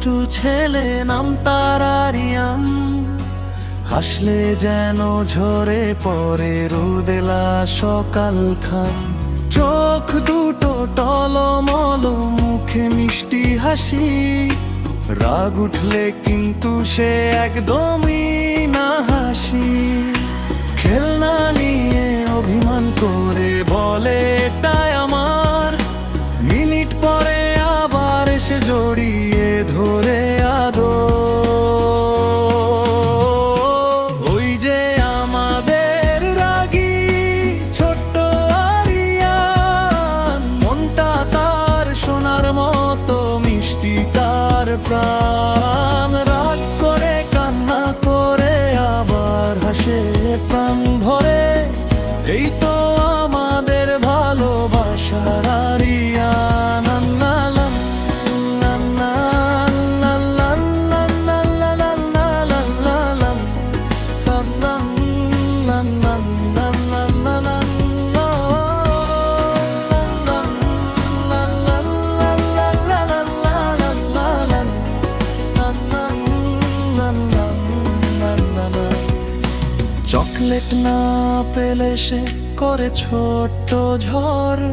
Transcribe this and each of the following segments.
দুষ্টু ছেলে নাম তার আরিয়ান, হাসলে যেন ঝরে পড়ে রোদেলা সকাল খান। চোখ দুটো টলমল, মুখে মিষ্টি হাসি, রাগ উঠলে কিন্তু সে একদমই না হাসি। খেলনা নিয়ে অভিমান করে বলে এটাই আমার, মিনিট পরে আবার এসে জড়িয়ে ধরে ওই যে আমাদের রাগী ছোট্ট আরিয়ান, মনটা তার সোনার মতো মিষ্টি তার প্রাণ। রাগ করে কান্না করে আবার হাসে প্রাণ ভরে, এই তো আমাদের ভালোবাসার আরিয়ান। চকলেট না পেলে সে করে ছোট্ট ঝড়,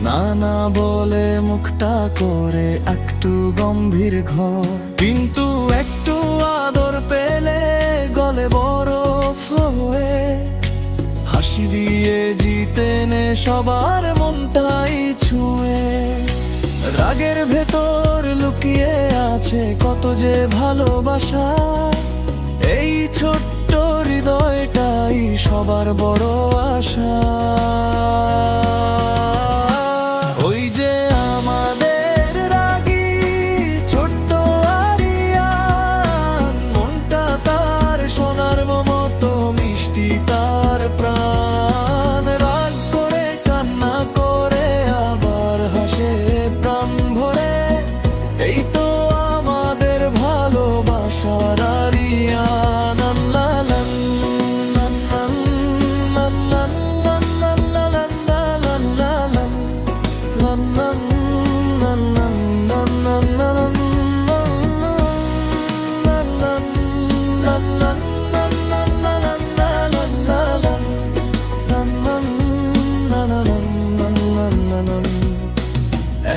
না না বলে মুখটা করে একটু গম্ভীর ঘর। কিন্তু একটু আদর পেলে গলে বরফ হয়ে, হাসি দিয়ে জিতে নে সবার মনটাই ছুঁয়ে। রাগের ভেতর লুকিয়ে আছে কত যে ভালোবাসা, এই ছোট্ট হৃদয়টাই সবার বড় আশা। ওই যে আমাদের রাগী ছোট্ট আরিয়ান, মনটা তার সোনার মতো মিষ্টি তার প্রাণ। রাগ করে কান্না করে আবার হাসে প্রাণ ভরে, এই তো আমাদের ভালোবাসার আরিয়ান।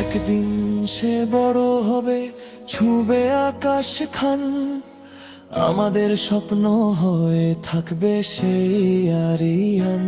একদিন সে বড় হবে, ছুঁবে আকাশ খান, আমাদের স্বপ্ন হয়ে থাকবে সেই আরিয়ান।